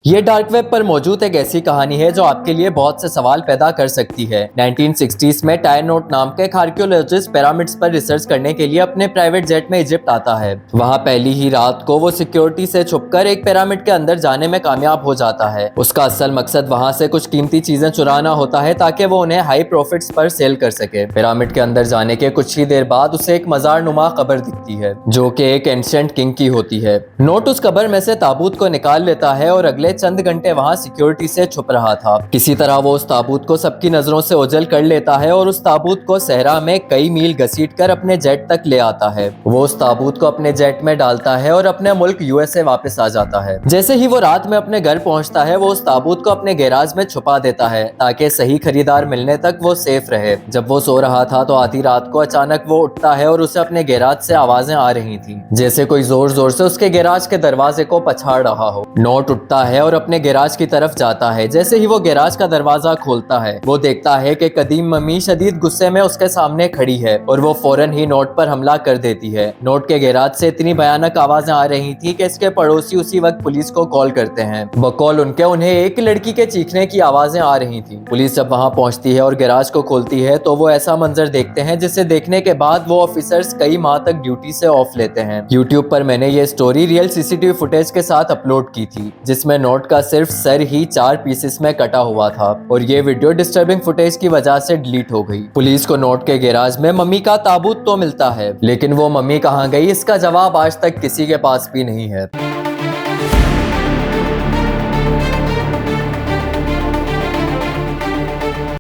ये dark web पर मौजूद एक ऐसी कहानी है जो आपके लिए बहुत से सवाल पैदा कर सकती है। 1960s में टायर नोट नाम का एक आर्कियोलॉजिस्ट पिरामिड्स पर रिसर्च करने के लिए अपने प्राइवेट जेट में इजिप्ट आता है। वहाँ पहली ही रात को वो सिक्योरिटी से छुपकर एक पिरामिड के अंदर जाने में कामयाब हो जाता है। उसका असल मकसद वहाँ से कुछ कीमती चीजें चुराना होता है ताकि वो उन्हें हाई प्रॉफिट्स पर सेल कर सके। पिरामिड के अंदर जाने के कुछ ही देर बाद उसे एक मजार नुमा कब्र दिखती है जो कि एक एंशिएंट किंग की होती है। नोट उस कब्र में से ताबूत को निकाल लेता है और अगले चंद घंटे वहां सिक्योरिटी से छुप रहा था। किसी तरह वो उस ताबूत को सबकी नजरों से ओझल कर लेता है और उस ताबूत को सहरा में कई मील घसीटकर अपने जेट तक ले आता है। वो उस ताबूत को अपने जेट में डालता है और अपने मुल्क यूएसए वापस आ जाता है। जैसे ही वो रात में अपने घर पहुंचता है वो उस ताबूत को अपने गैराज में छुपा देता है ताकि सही खरीदार मिलने तक वो सेफ रहे। जब वो सो रहा था तो आधी रात को अचानक वो उठता है और उसे अपने गैराज से आवाजें आ रही थी जैसे कोई जोर जोर से उसके गैराज के दरवाजे को पछाड़ रहा हो। नोट उठता है और अपने गैराज की तरफ जाता है। जैसे ही वो गैराज का दरवाजा खोलता है वो देखता है कि कदीम मम्मी शदीद गुस्से में उसके सामने खड़ी है और वो फौरन ही नोट पर हमला कर देती है। नोट के गैराज से इतनी भयानक आवाजें आ रही थी कि इसके पड़ोसी उसी वक्त पुलिस को कॉल करते हैं। बकौल उनके उन्हें एक लड़की के चीखने की आवाजें आ रही थी। पुलिस जब वहां पहुंचती है और गैराज को खोलती है तो वो ऐसा मंजर देखते हैं जिसे देखने के बाद वो ऑफिसर्स कई माह तक ड्यूटी से ऑफ लेते हैं। यूट्यूब पर मैंने ये स्टोरी रियल सीसीटीवी फुटेज के साथ अपलोड की थी जिसमें नोट का सिर्फ सर ही 4 पीसेस में कटा हुआ था और ये वीडियो डिस्टर्बिंग फुटेज की वजह से डिलीट हो गई। पुलिस को नोट के गैराज में मम्मी का ताबूत तो मिलता है लेकिन वो मम्मी कहाँ गई इसका जवाब आज तक किसी के पास भी नहीं है।